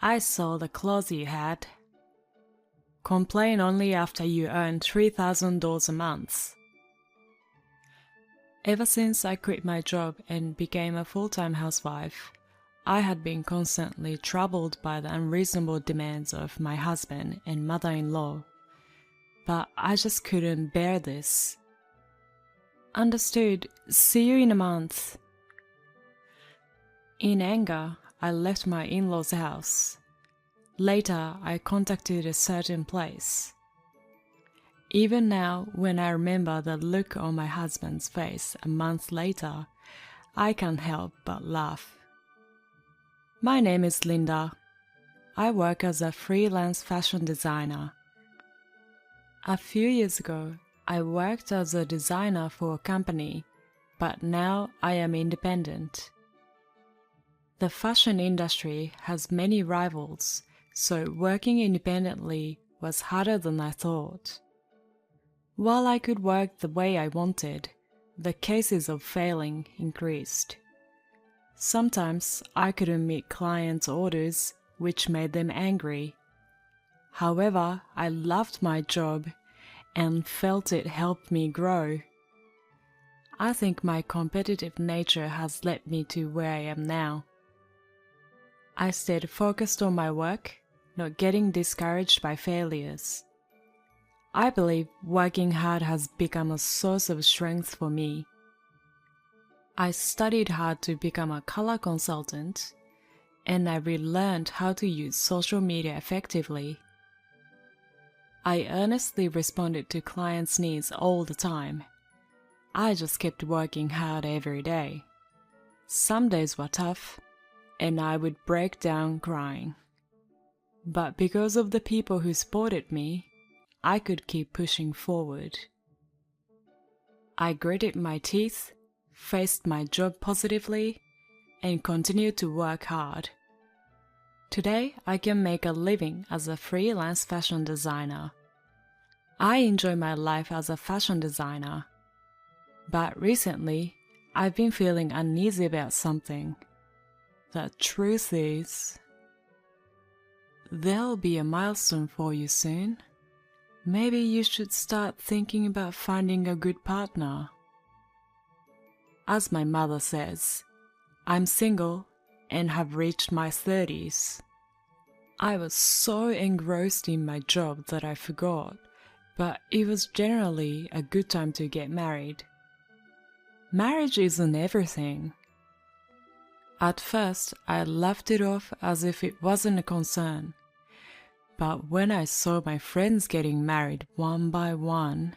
I saw the clothes you had. Complain only after you earn $3,000 a month. Ever since I quit my job and became a full-time housewife, I had been constantly troubled by the unreasonable demands of my husband and mother-in-law, but I just couldn't bear this. Understood. See you in a month. In anger, I left my in-laws' house. Later, I contacted a certain place. Even now, when I remember the look on my husband's face a month later, I can't help but laugh. My name is Linda. I work as a freelance fashion designer. A few years ago, I worked as a designer for a company, but now I am independent. The fashion industry has many rivals, so working independently was harder than I thought. While I could work the way I wanted, the cases of failing increased. Sometimes I couldn't meet clients' orders, which made them angry. However, I loved my job and felt it helped me grow. I think my competitive nature has led me to where I am now. I stayed focused on my work, not getting discouraged by failures. I believe working hard has become a source of strength for me. I studied hard to become a color consultant, and I relearned how to use social media effectively. I earnestly responded to clients' needs all the time. I just kept working hard every day. Some days were tough, and I would break down crying. But because of the people who supported me, I could keep pushing forward. I gritted my teeth, faced my job positively, and continued to work hard. Today, I can make a living as a freelance fashion designer. I enjoy my life as a fashion designer. But recently, I've been feeling uneasy about something. The truth is, there'll be a milestone for you soon. Maybe you should start thinking about finding a good partner. As my mother says, I'm single and have reached my 30s. I was so engrossed in my job that I forgot, but it was generally a good time to get married. Marriage isn't everything. At first, I laughed it off as if it wasn't a concern. But when I saw my friends getting married one by one,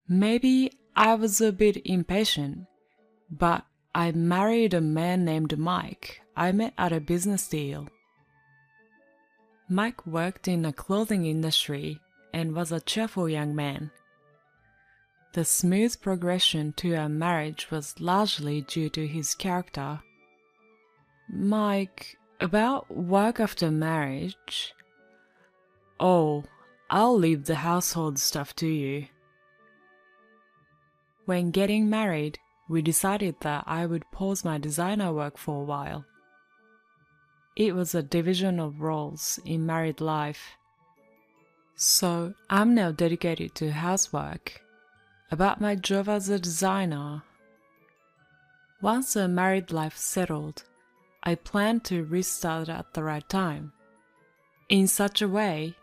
maybe I was a bit impatient, but I married a man named Mike I met at a business deal. Mike worked in the clothing industry and was a cheerful young man. The smooth progression to our marriage was largely due to his character. Mike, about work after marriage? Oh, I'll leave the household stuff to you. When getting married, we decided that I would pause my designer work for a while. It was a division of roles in married life. So I'm now dedicated to housework. About my job as a designer. Once a married life settled, I planned to restart at the right time. In such a way,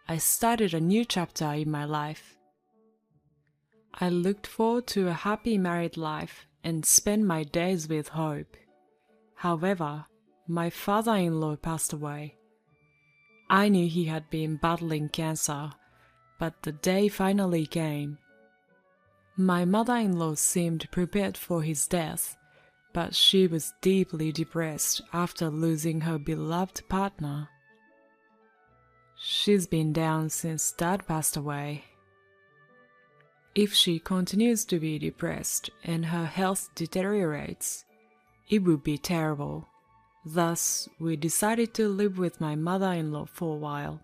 I started a new chapter in my life. I looked forward to a happy married life and spent my days with hope. However, my father-in-law passed away. I knew he had been battling cancer, but the day finally came. My mother-in-law seemed prepared for his death, but she was deeply depressed after losing her beloved partner. She's been down since Dad passed away. If she continues to be depressed and her health deteriorates, it would be terrible. Thus, we decided to live with my mother-in-law for a while.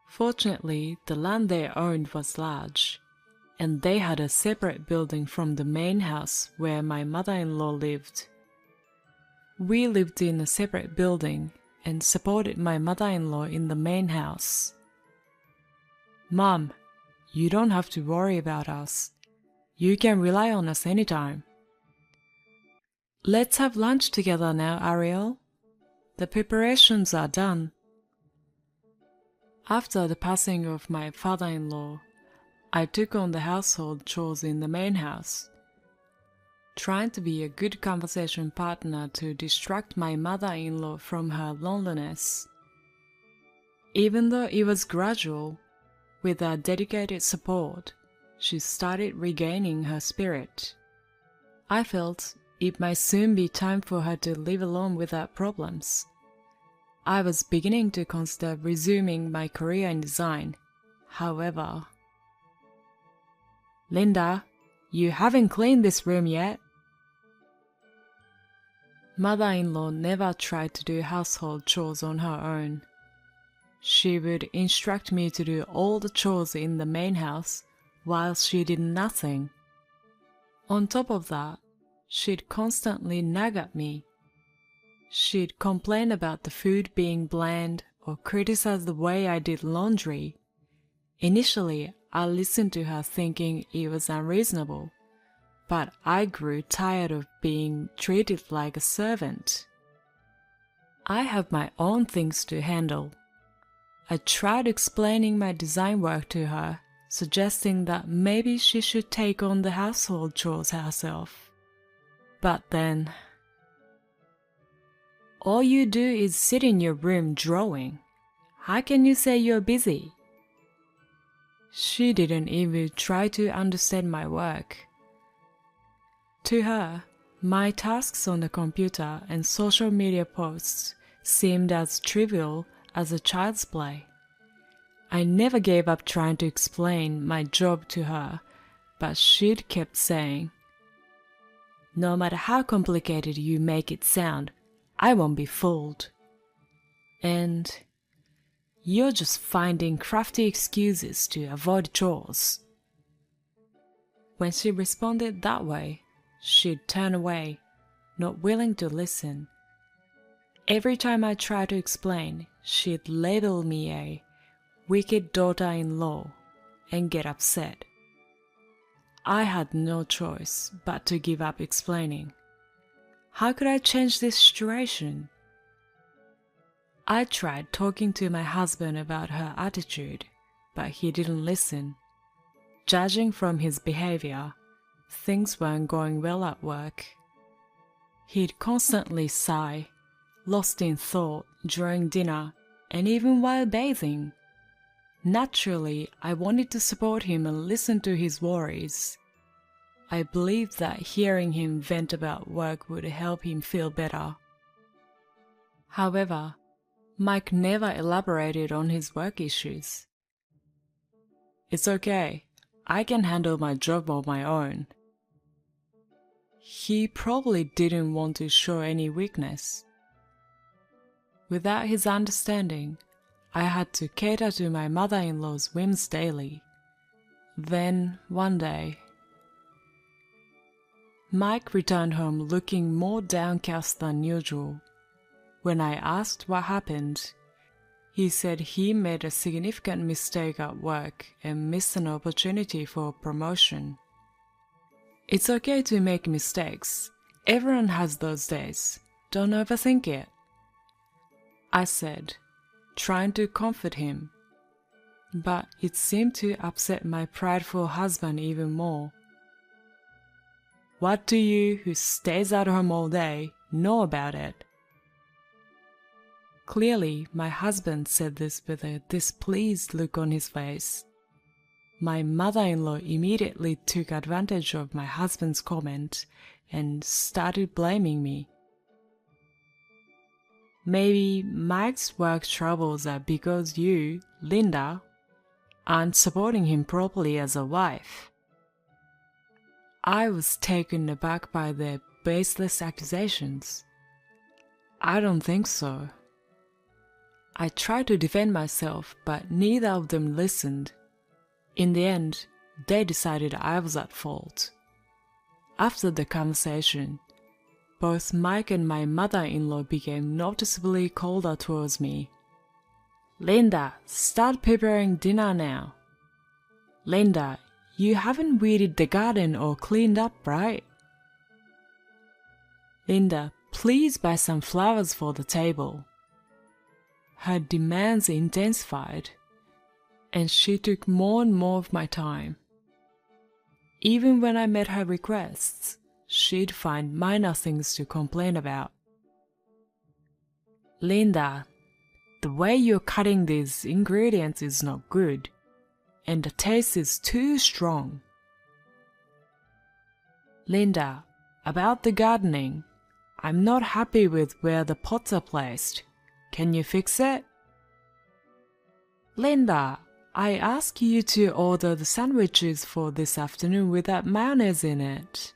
Fortunately, the land they owned was large, and they had a separate building from the main house where my mother-in-law lived. We lived in a separate building, and supported my mother-in-law in the main house. "Mom, you don't have to worry about us. You can rely on us anytime. Let's have lunch together now, Ariel. The preparations are done." After the passing of my father-in-law, I took on the household chores in the main house, trying to be a good conversation partner to distract my mother-in-law from her loneliness. Even though it was gradual, with our dedicated support, she started regaining her spirit. I felt it might soon be time for her to live alone without problems. I was beginning to consider resuming my career in design. However, "Linda, you haven't cleaned this room yet." Mother-in-law never tried to do household chores on her own. She would instruct me to do all the chores in the main house while she did nothing. On top of that, she'd constantly nag at me. She'd complain about the food being bland or criticize the way I did laundry. Initially, I listened to her thinking it was unreasonable, but I grew tired of being treated like a servant. I have my own things to handle. I tried explaining my design work to her, suggesting that maybe she should take on the household chores herself. But then, "All you do is sit in your room drawing. How can you say you're busy?" She didn't even try to understand my work. To her, my tasks on the computer and social media posts seemed as trivial as a child's play. I never gave up trying to explain my job to her, but she'd kept saying, "No matter how complicated you make it sound, I won't be fooled." And, "You're just finding crafty excuses to avoid chores." When she responded that way, she'd turn away, not willing to listen. Every time I tried to explain, she'd label me a wicked daughter-in-law and get upset. I had no choice but to give up explaining. How could I change this situation? I tried talking to my husband about her attitude, but he didn't listen. Judging from his behavior, things weren't going well at work. He'd constantly sigh, lost in thought during dinner and even while bathing. Naturally, I wanted to support him and listen to his worries. I believed that hearing him vent about work would help him feel better. However, Mike never elaborated on his work issues. "It's okay, I can handle my job on my own." He probably didn't want to show any weakness. Without his understanding, I had to cater to my mother-in-law's whims daily. Then, one day, Mike returned home looking more downcast than usual. When I asked what happened, he said he made a significant mistake at work and missed an opportunity for promotion. "It's okay to make mistakes. Everyone has those days. Don't overthink it," I said, trying to comfort him. But it seemed to upset my prideful husband even more. "What do you, who stays at home all day, know about it?" Clearly, my husband said this with a displeased look on his face. My mother-in-law immediately took advantage of my husband's comment and started blaming me. "Maybe Mike's work troubles are because you, Linda, aren't supporting him properly as a wife." I was taken aback by their baseless accusations. "I don't think so." I tried to defend myself, but neither of them listened. In the end, they decided I was at fault. After the conversation, both Mike and my mother-in-law became noticeably colder towards me. "Linda, start preparing dinner now." "Linda, you haven't weeded the garden or cleaned up, right?" "Linda, please buy some flowers for the table." Her demands intensified, and she took more and more of my time. Even when I met her requests, she'd find minor things to complain about. "Linda, the way you're cutting these ingredients is not good, and the taste is too strong." "Linda, about the gardening, I'm not happy with where the pots are placed. Can you fix it?" "Linda, I asked you to order the sandwiches for this afternoon without mayonnaise in it.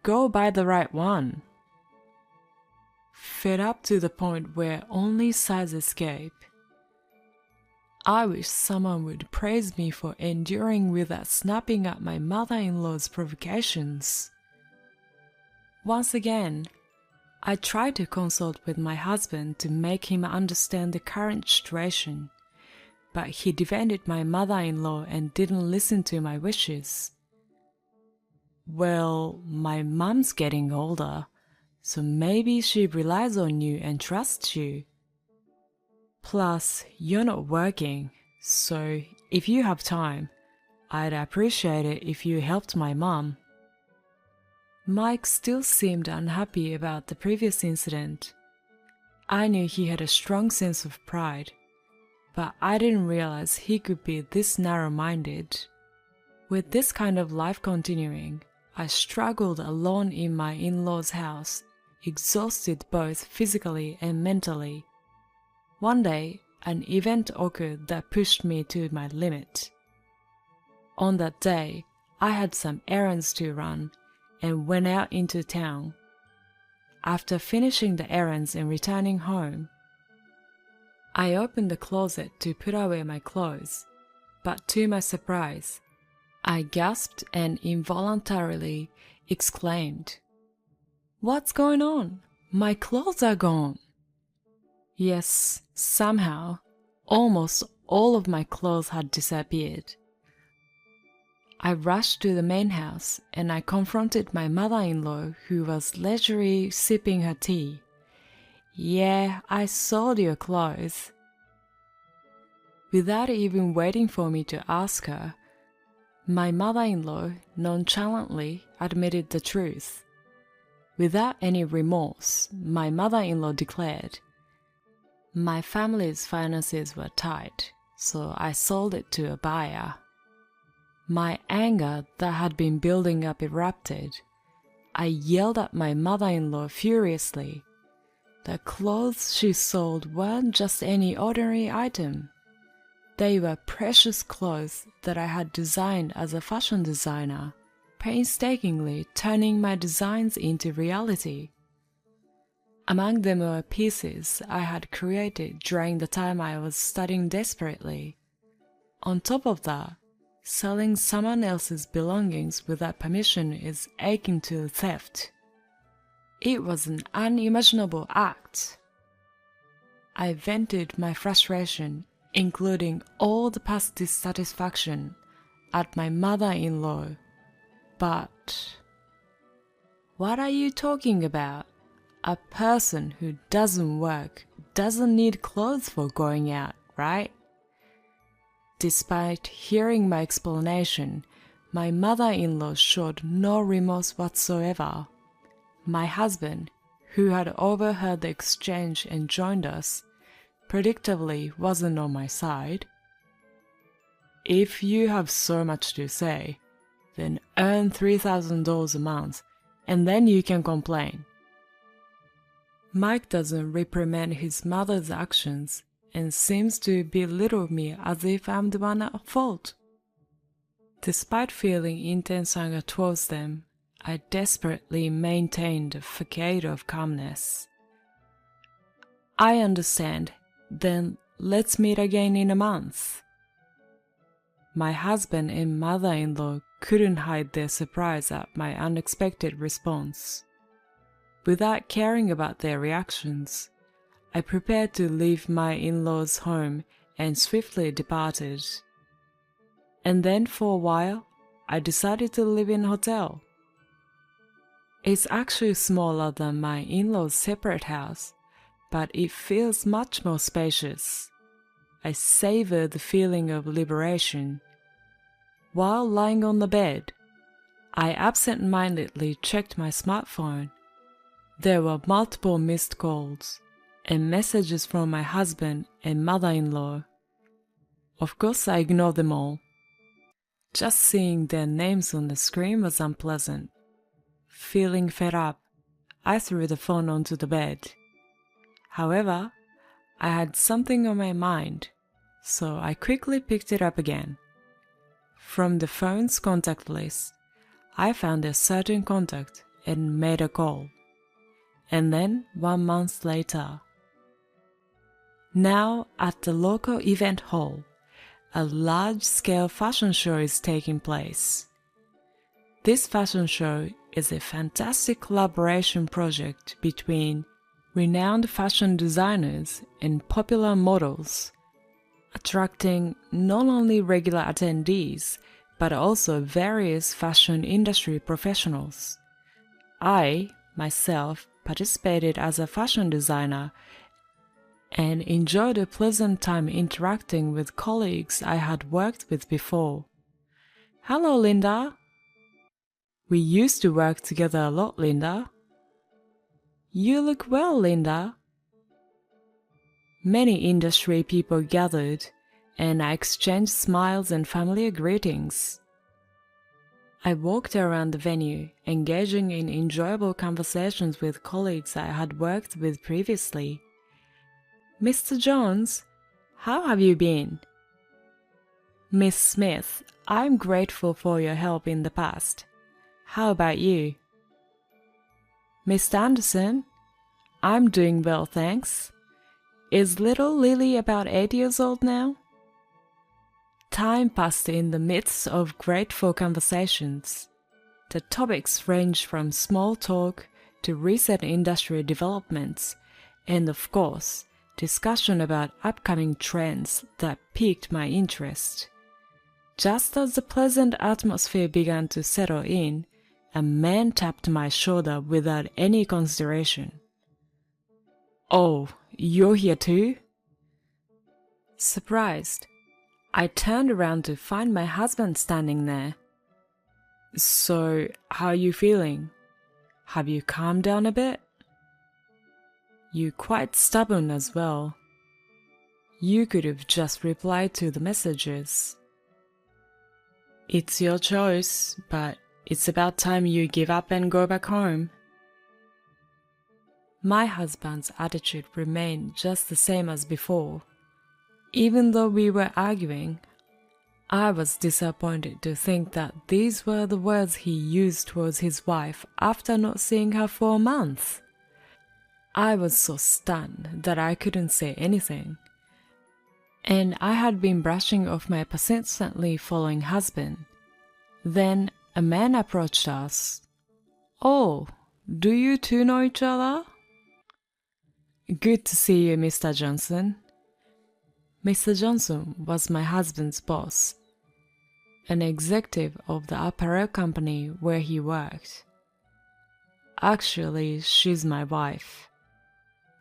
Go buy the right one." Fed up to the point where only sighs escape. I wish someone would praise me for enduring without snapping at my mother-in-law's provocations. Once again, I tried to consult with my husband to make him understand the current situation, but he defended my mother-in-law and didn't listen to my wishes. "Well, my mom's getting older, so maybe she relies on you and trusts you. Plus, you're not working, so if you have time, I'd appreciate it if you helped my mom." Mike still seemed unhappy about the previous incident. I knew he had a strong sense of pride, but I didn't realize he could be this narrow-minded. With this kind of life continuing, I struggled alone in my in-laws' house, exhausted both physically and mentally. One day, an event occurred that pushed me to my limit. On that day, I had some errands to run and went out into town. After finishing the errands and returning home, I opened the closet to put away my clothes, but to my surprise, I gasped and involuntarily exclaimed, "What's going on? My clothes are gone!" Yes, somehow, almost all of my clothes had disappeared. I rushed to the main house and I confronted my mother-in-law, who was leisurely sipping her tea. "Yeah, I sold your clothes." Without even waiting for me to ask her, my mother-in-law nonchalantly admitted the truth. Without any remorse, my mother-in-law declared, "My family's finances were tight, so I sold it to a buyer." My anger that had been building up erupted. I yelled at my mother-in-law furiously. The clothes she sold weren't just any ordinary item. They were precious clothes that I had designed as a fashion designer, painstakingly turning my designs into reality. Among them were pieces I had created during the time I was studying desperately. On top of that, selling someone else's belongings without permission is akin to theft. It was an unimaginable act. I vented my frustration, including all the past dissatisfaction, at my mother-in-law. But what are you talking about? A person who doesn't work doesn't need clothes for going out, right? Despite hearing my explanation, my mother-in-law showed no remorse whatsoever. My husband, who had overheard the exchange and joined us, predictably wasn't on my side. "If you have so much to say, then earn $3,000 a month, and then you can complain." Mike doesn't reprimand his mother's actions and seems to belittle me as if I'm the one at fault. Despite feeling intense anger towards them, I desperately maintained a facade of calmness. "I understand. Then let's meet again in a month." My husband and mother-in-law couldn't hide their surprise at my unexpected response. Without caring about their reactions, I prepared to leave my in-laws' home and swiftly departed. And then for a while, I decided to live in a hotel. It's actually smaller than my in-laws' separate house, but it feels much more spacious. I savor the feeling of liberation. While lying on the bed, I absent-mindedly checked my smartphone. There were multiple missed calls and messages from my husband and mother-in-law. Of course, I ignored them all. Just seeing their names on the screen was unpleasant. Feeling fed up, I threw the phone onto the bed. However, I had something on my mind, so I quickly picked it up again. From the phone's contact list, I found a certain contact and made a call. And then 1 month later, now at the local event hall, a large-scale fashion show is taking place. This fashion show is a fantastic collaboration project between renowned fashion designers and popular models, attracting not only regular attendees but also various fashion industry professionals. I, myself, participated as a fashion designer and enjoyed a pleasant time interacting with colleagues I had worked with before. Hello, Linda. We used to work together a lot, Linda. You look well, Linda. Many industry people gathered, and I exchanged smiles and familiar greetings. I walked around the venue, engaging in enjoyable conversations with colleagues I had worked with previously. Mr. Jones, how have you been? Miss Smith, I'm grateful for your help in the past. How about you? Mr. Anderson, I'm doing well, thanks. Is little Lily about 8 years old now? Time passed in the midst of grateful conversations. The topics ranged from small talk to recent industry developments, and of course, discussion about upcoming trends that piqued my interest. Just as the pleasant atmosphere began to settle in, a man tapped my shoulder without any consideration. Oh, you're here too? Surprised, I turned around to find my husband standing there. So, how are you feeling? Have you calmed down a bit? You're quite stubborn as well. You could have just replied to the messages. It's your choice, but it's about time you give up and go back home. My husband's attitude remained just the same as before. Even though we were arguing, I was disappointed to think that these were the words he used towards his wife after not seeing her for a month. I was so stunned that I couldn't say anything. And I had been brushing off my persistently following husband. Then a man approached us. Oh, do you two know each other? Good to see you, Mr. Johnson. Mr. Johnson was my husband's boss, an executive of the apparel company where he worked. Actually, she's my wife.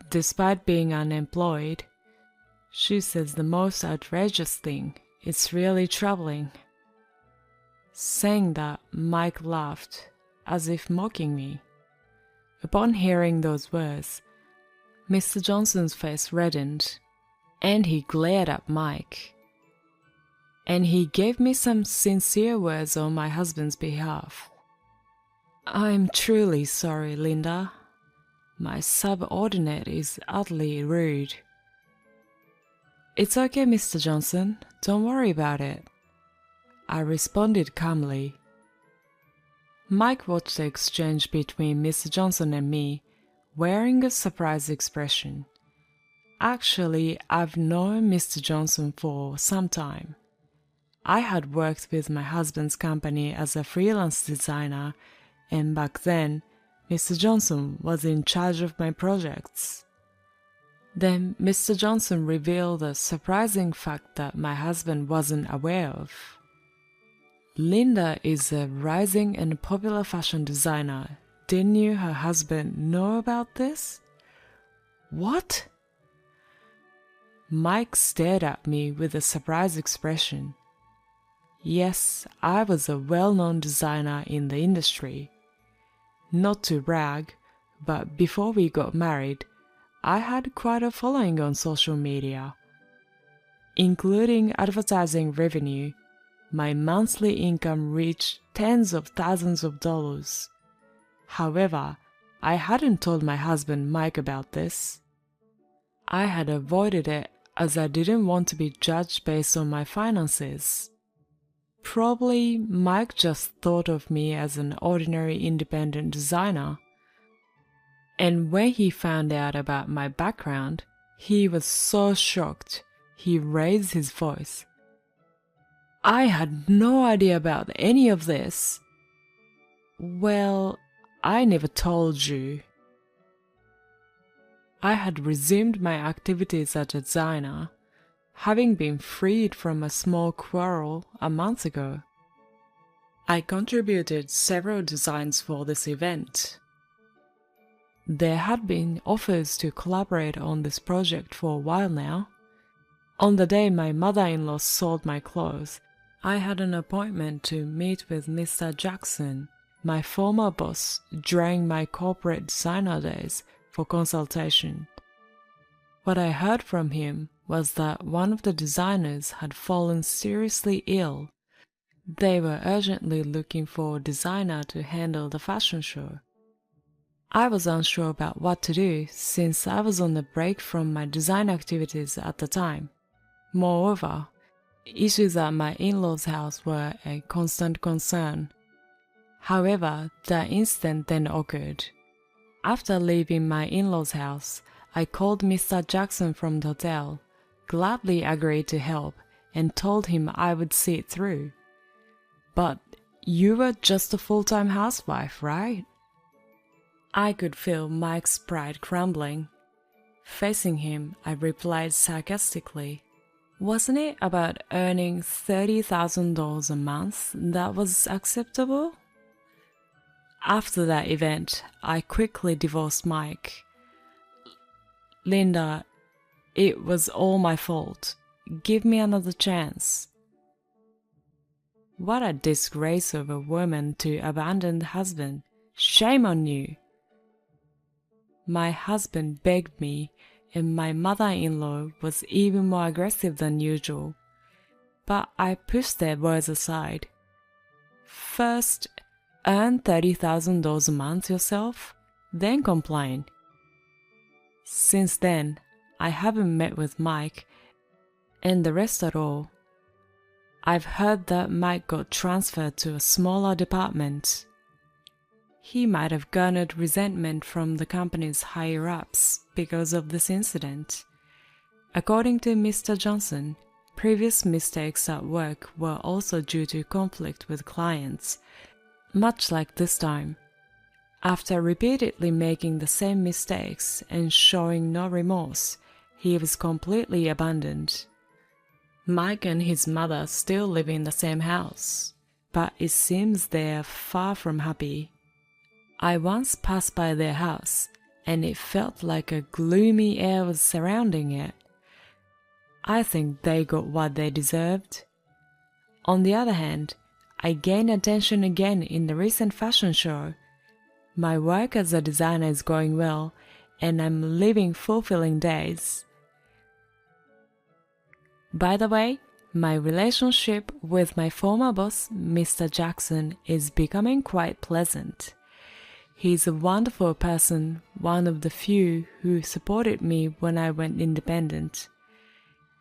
Despite being unemployed, she says the most outrageous thing. It's really troubling. Saying that, Mike laughed, as if mocking me. Upon hearing those words, Mr. Johnson's face reddened, and he glared at Mike. And he gave me some sincere words on my husband's behalf. I'm truly sorry, Linda. My subordinate is utterly rude. It's okay, Mr. Johnson. Don't worry about it. I responded calmly. Mike watched the exchange between Mr. Johnson and me, wearing a surprised expression. Actually, I've known Mr. Johnson for some time. I had worked with my husband's company as a freelance designer, and back then, Mr. Johnson was in charge of my projects. Then Mr. Johnson revealed a surprising fact that my husband wasn't aware of. Linda is a rising and popular fashion designer. Didn't you, her husband, know about this? What? Mike stared at me with a surprised expression. Yes, I was a well-known designer in the industry. Not to brag, but before we got married, I had quite a following on social media. Including advertising revenue, my monthly income reached tens of thousands of dollars. However, I hadn't told my husband Mike about this. I had avoided it as I didn't want to be judged based on my finances. Probably Mike just thought of me as an ordinary independent designer. And when he found out about my background, he was so shocked, he raised his voice. I had no idea about any of this. Well, I never told you. I had resumed my activities as a designer, having been freed from a small quarrel a month ago. I contributed several designs for this event. There had been offers to collaborate on this project for a while now. On the day my mother-in-law sold my clothes, I had an appointment to meet with Mr. Jackson, my former boss, during my corporate designer days for consultation. What I heard from him was that one of the designers had fallen seriously ill. They were urgently looking for a designer to handle the fashion show. I was unsure about what to do since I was on a break from my design activities at the time. Moreover, issues at my in-laws' house were a constant concern. However, the incident then occurred. After leaving my in-laws' house, I called Mr. Jackson from the hotel, gladly agreed to help, and told him I would see it through. But you were just a full-time housewife, right? I could feel Mike's pride crumbling. Facing him, I replied sarcastically, "Wasn't it about earning $30,000 a month that was acceptable?" After that event, I quickly divorced Mike. Linda, it was all my fault. Give me another chance. What a disgrace of a woman to abandon the husband. Shame on you. My husband begged me, and my mother-in-law was even more aggressive than usual. But I pushed their words aside. First, earn $30,000 a month yourself, then complain. Since then, I haven't met with Mike and the rest at all. I've heard that Mike got transferred to a smaller department. He might have garnered resentment from the company's higher-ups because of this incident. According to Mr. Johnson, previous mistakes at work were also due to conflict with clients, much like this time. After repeatedly making the same mistakes and showing no remorse, he was completely abandoned. Mike and his mother still live in the same house, but it seems they're far from happy. I once passed by their house, and it felt like a gloomy air was surrounding it. I think they got what they deserved. On the other hand, I gained attention again in the recent fashion show. My work as a designer is going well, and I'm living fulfilling days. By the way, my relationship with my former boss, Mr. Jackson, is becoming quite pleasant. He's a wonderful person, one of the few who supported me when I went independent.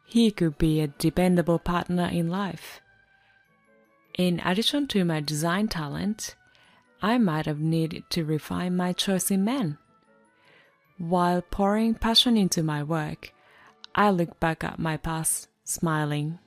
He could be a dependable partner in life. In addition to my design talent, I might have needed to refine my choice in men. While pouring passion into my work, I look back at my past, smiling.